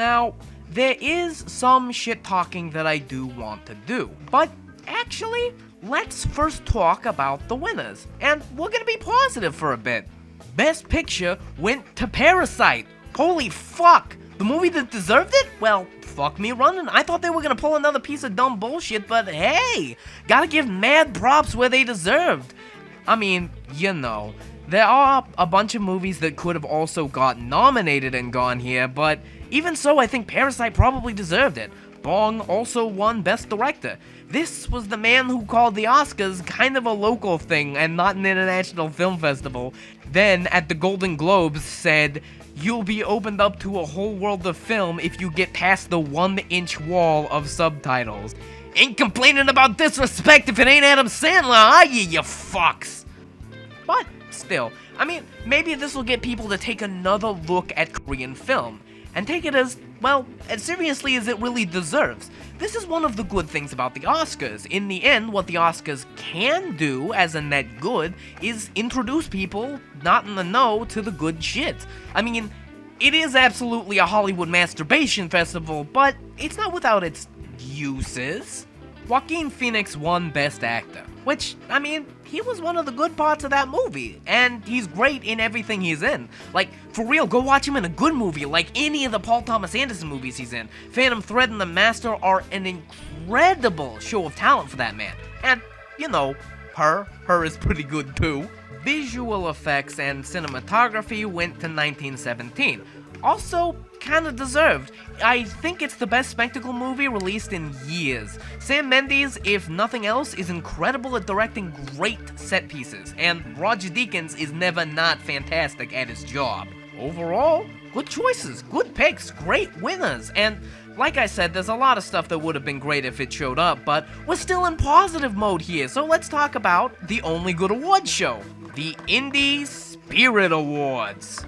Now, there is some shit talking that I do want to do, but actually, let's first talk about the winners, and we're gonna be positive for a bit. Best Picture went to Parasite. Holy fuck! The movie that deserved it? Well, fuck me running. I thought they were gonna pull another piece of dumb bullshit, but hey, gotta give mad props where they deserved. I mean, you know, there are a bunch of movies that could have also got nominated and gone here, but even so, I think Parasite probably deserved it. Bong also won Best Director. This was the man who called the Oscars kind of a local thing and not an international film festival. Then, at the Golden Globes, said, "You'll be opened up to a whole world of film if you get past the 1-inch wall of subtitles." Ain't complaining about disrespect if it ain't Adam Sandler, are you fucks? But, still, I mean, maybe this will get people to take another look at Korean film, and take it as, well, as seriously as it really deserves. This is one of the good things about the Oscars. In the end, what the Oscars can do, as a net good, is introduce people not in the know to the good shit. I mean, it is absolutely a Hollywood masturbation festival, but it's not without its uses. Joaquin Phoenix won Best Actor, which, I mean, he was one of the good parts of that movie, and he's great in everything he's in. Like, for real, go watch him in a good movie, like any of the Paul Thomas Anderson movies he's in. Phantom Thread and The Master are an incredible show of talent for that man. And, you know, her is pretty good too. Visual effects and cinematography went to 1917. Also, kinda deserved. I think it's the best spectacle movie released in years. Sam Mendes, if nothing else, is incredible at directing great set pieces, and Roger Deakins is never not fantastic at his job. Overall, good choices, good picks, great winners, and like I said, there's a lot of stuff that would have been great if it showed up, but we're still in positive mode here, so let's talk about the only good award show, the Indie Spirit Awards.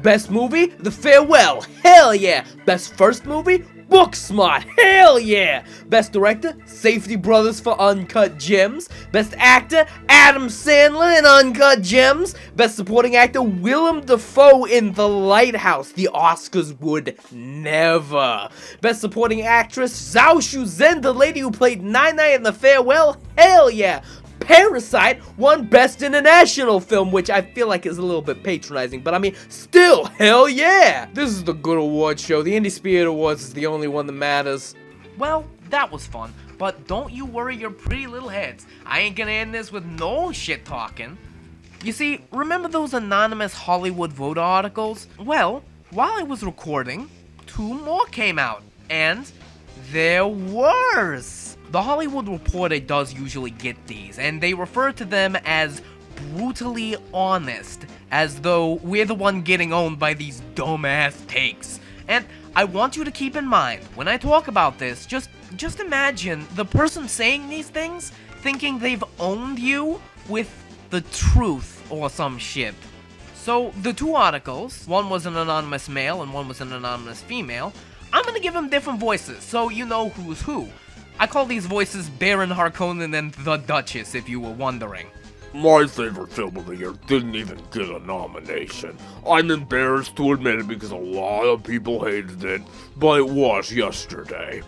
Best movie, The Farewell, hell yeah! Best first movie, Booksmart, hell yeah! Best director, Safety Brothers for Uncut Gems. Best actor, Adam Sandler in Uncut Gems. Best supporting actor, Willem Dafoe in The Lighthouse. The Oscars would never. Best supporting actress, Zhao Shuzhen, the lady who played Nai in The Farewell, hell yeah! Parasite won Best International Film, which I feel like is a little bit patronizing, but I mean, still, hell yeah! This is the good award show. The Indie Spirit Awards is the only one that matters. Well, that was fun, but don't you worry your pretty little heads. I ain't gonna end this with no shit talking. You see, remember those anonymous Hollywood voter articles? Well, while I was recording, 2 more came out, and they're worse. The Hollywood Reporter does usually get these, and they refer to them as brutally honest, as though we're the one getting owned by these dumbass takes. And I want you to keep in mind, when I talk about this, just imagine the person saying these things thinking they've owned you with the truth or some shit. So, the 2 articles, one was an anonymous male and one was an anonymous female, I'm gonna give them different voices, so you know who's who. I call these voices Baron Harkonnen and the Duchess, if you were wondering. My favorite film of the year didn't even get a nomination. I'm embarrassed to admit it because a lot of people hated it, but it was yesterday.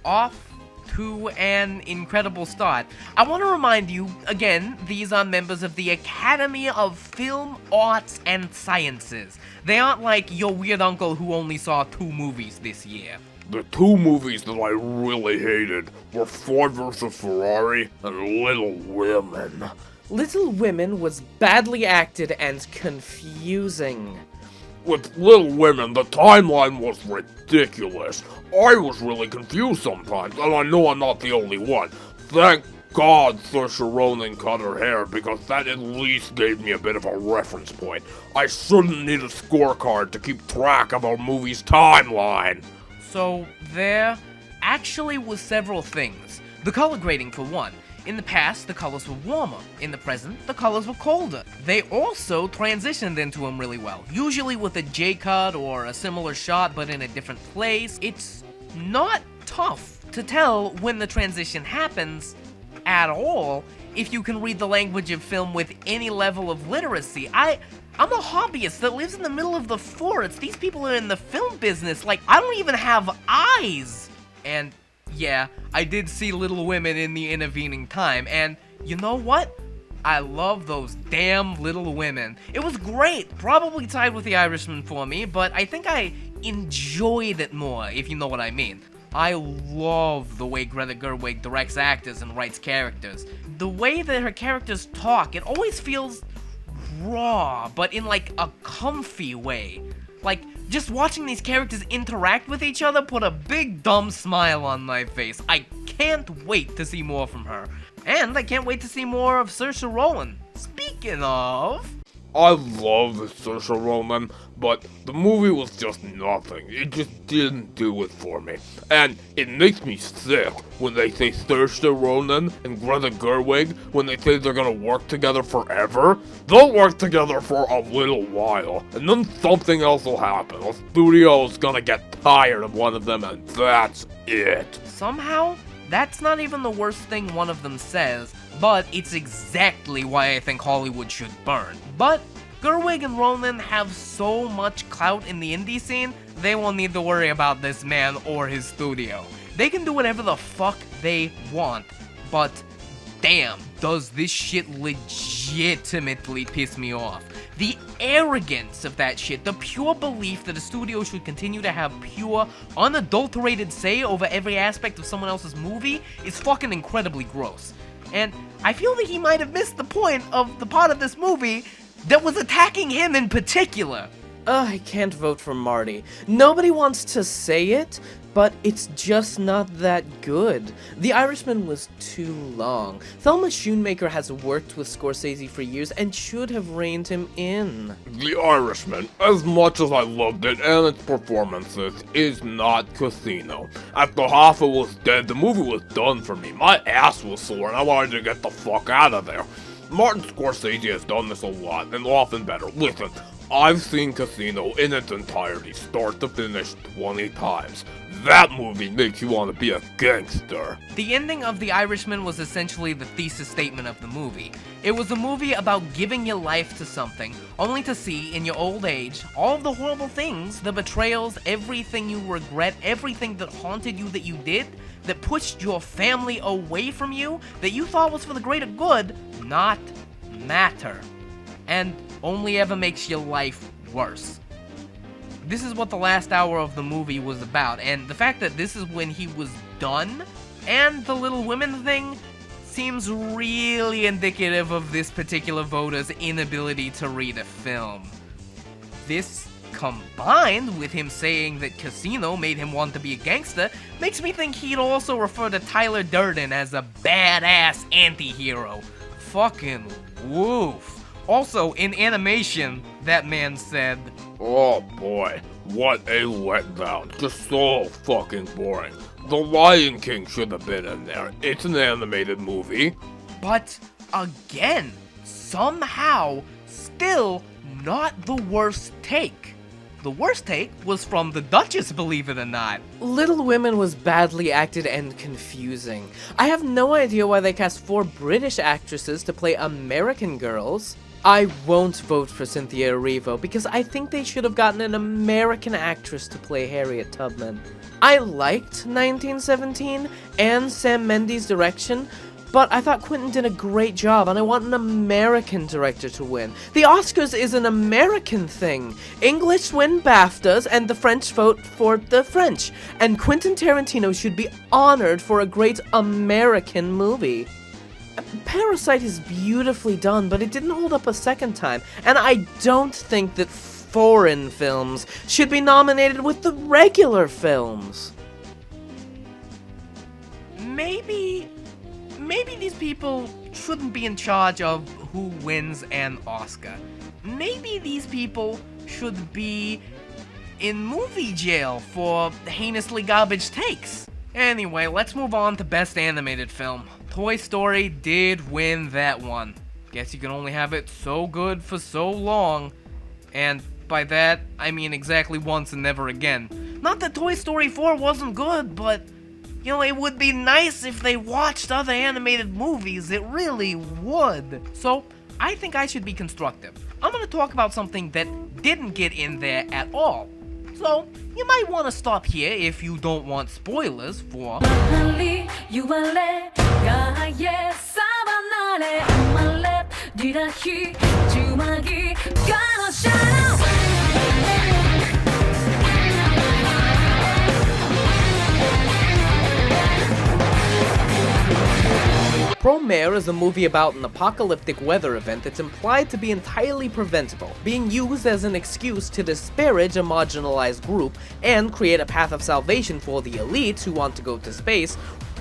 Off to an incredible start. I want to remind you, again, these are members of the Academy of Film, Arts, and Sciences. They aren't like your weird uncle who only saw 2 movies this year. The 2 movies that I really hated were Ford vs. Ferrari and Little Women. Little Women was badly acted and confusing. With Little Women, the timeline was ridiculous. I was really confused sometimes, and I know I'm not the only one. Thank God Saoirse Ronan cut her hair, because that at least gave me a bit of a reference point. I shouldn't need a scorecard to keep track of a movie's timeline. So, there actually was several things. The color grading, for one. In the past, the colors were warmer. In the present, the colors were colder. They also transitioned into them really well, usually with a J-cut or a similar shot but in a different place. It's not tough to tell when the transition happens at all, if you can read the language of film with any level of literacy. I'm a hobbyist that lives in the middle of the forest. These people are in the film business. Like, I don't even have eyes. And yeah, I did see Little Women in the intervening time, and you know what? I love those damn Little Women. It was great, probably tied with The Irishman for me, but I think I enjoyed it more, if you know what I mean. I love the way Greta Gerwig directs actors and writes characters. The way that her characters talk, it always feels raw, but in like a comfy way. Like, just watching these characters interact with each other put a big dumb smile on my face. I can't wait to see more from her. And I can't wait to see more of Saoirse Ronan. Speaking of... I love Saoirse Ronan, but the movie was just nothing. It just didn't do it for me. And it makes me sick when they say Saoirse Ronan and Greta Gerwig, when they say they're gonna work together forever. They'll work together for a little while, and then something else will happen. The studio's gonna get tired of one of them, and that's it. Somehow, that's not even the worst thing one of them says, but it's exactly why I think Hollywood should burn. But Gerwig and Ronan have so much clout in the indie scene, they won't need to worry about this man or his studio. They can do whatever the fuck they want, but damn, does this shit legitimately piss me off. The arrogance of that shit, the pure belief that a studio should continue to have pure, unadulterated say over every aspect of someone else's movie is fucking incredibly gross. And I feel that he might have missed the point of the part of this movie that was attacking him in particular. I can't vote for Marty. Nobody wants to say it, but it's just not that good. The Irishman was too long. Thelma Schoonmaker has worked with Scorsese for years and should have reined him in. The Irishman, as much as I loved it and its performances, is not Casino. After Hoffa was dead, the movie was done for me. My ass was sore and I wanted to get the fuck out of there. Martin Scorsese has done this a lot, and often better. Listen, I've seen Casino in its entirety, start to finish, 20 times. That movie makes you want to be a gangster. The ending of The Irishman was essentially the thesis statement of the movie. It was a movie about giving your life to something, only to see, in your old age, all of the horrible things, the betrayals, everything you regret, everything that haunted you that you did, that pushed your family away from you, that you thought was for the greater good, not matter. And only ever makes your life worse. This is what the last hour of the movie was about, and the fact that this is when he was done, and the Little Women thing, seems really indicative of this particular voter's inability to read a film. This, combined with him saying that Casino made him want to be a gangster, makes me think he'd also refer to Tyler Durden as a badass anti-hero. Fucking woof. Also, in animation, that man said, Oh boy, what a letdown. Just so fucking boring. The Lion King should have been in there. It's an animated movie. But again, somehow, still not the worst take. The worst take was from the Duchess, believe it or not. Little Women was badly acted and confusing. I have no idea why they cast 4 British actresses to play American girls. I won't vote for Cynthia Erivo because I think they should have gotten an American actress to play Harriet Tubman. I liked 1917 and Sam Mendes' direction, but I thought Quentin did a great job and I want an American director to win. The Oscars is an American thing. English win BAFTAs and the French vote for the French. And Quentin Tarantino should be honored for a great American movie. Parasite is beautifully done, but it didn't hold up a second time, and I don't think that foreign films should be nominated with the regular films. Maybe these people shouldn't be in charge of who wins an Oscar. Maybe these people should be in movie jail for heinously garbage takes. Anyway, let's move on to Best Animated Film. Toy Story did win that one. Guess you can only have it so good for so long. And by that, I mean exactly once and never again. Not that Toy Story 4 wasn't good, but You know, it would be nice if they watched other animated movies, it really would. So, I think I should be constructive. I'm gonna talk about something that didn't get in there at all. So, you might want to stop here if you don't want spoilers for... Promare is a movie about an apocalyptic weather event that's implied to be entirely preventable, being used as an excuse to disparage a marginalized group and create a path of salvation for the elites who want to go to space,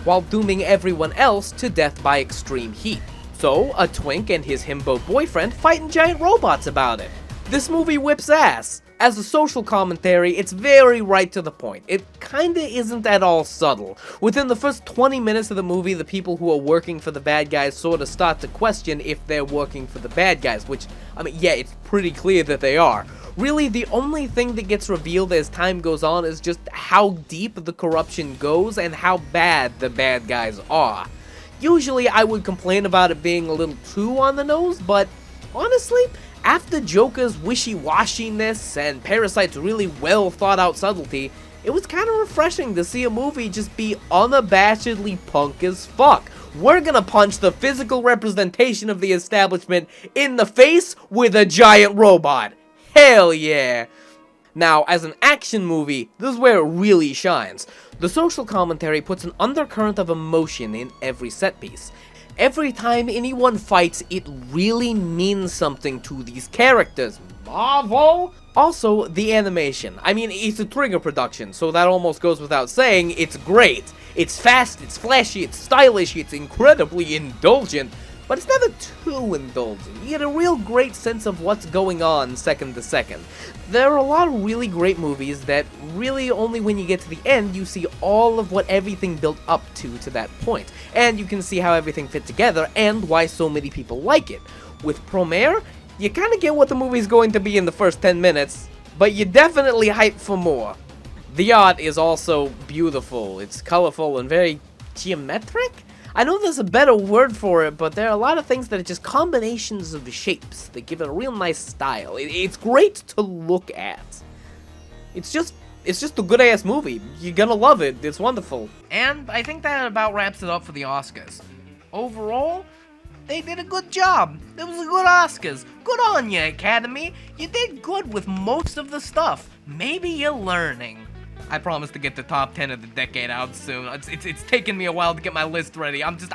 while dooming everyone else to death by extreme heat. So, a twink and his himbo boyfriend fighting giant robots about it. This movie whips ass. As a social commentary, it's very right to the point. It kinda isn't at all subtle. Within the first 20 minutes of the movie, the people who are working for the bad guys sorta start to question if they're working for the bad guys, which, I mean, yeah, it's pretty clear that they are. Really, the only thing that gets revealed as time goes on is just how deep the corruption goes and how bad the bad guys are. Usually, I would complain about it being a little too on the nose, but honestly, after Joker's wishy-washiness and Parasite's really well thought out subtlety, it was kind of refreshing to see a movie just be unabashedly punk as fuck. We're gonna punch the physical representation of the establishment in the face with a giant robot. Hell yeah! Now, as an action movie, this is where it really shines. The social commentary puts an undercurrent of emotion in every set piece. Every time anyone fights, it really means something to these characters. Marvel! Also, the animation. I mean, it's a Trigger production, so that almost goes without saying. It's great. It's fast, it's flashy, it's stylish, it's incredibly indulgent, but it's never too indulgent. You get a real great sense of what's going on second to second. There are a lot of really great movies that really only when you get to the end you see all of what everything built up to that point, and you can see how everything fit together and why so many people like it. With Promare, you kinda get what the movie's going to be in the first 10 minutes, but you're definitely hyped for more. The art is also beautiful. It's colorful and very geometric? I know there's a better word for it, but there are a lot of things that are just combinations of shapes that give it a real nice style. It's great to look at. It's just a good-ass movie. You're gonna love it. It's wonderful. And I think that about wraps it up for the Oscars. Overall, they did a good job. It was a good Oscars. Good on you, Academy. You did good with most of the stuff. Maybe you're learning. I promise to get the top 10 of the decade out soon. It's taken me a while to get my list ready. I'm just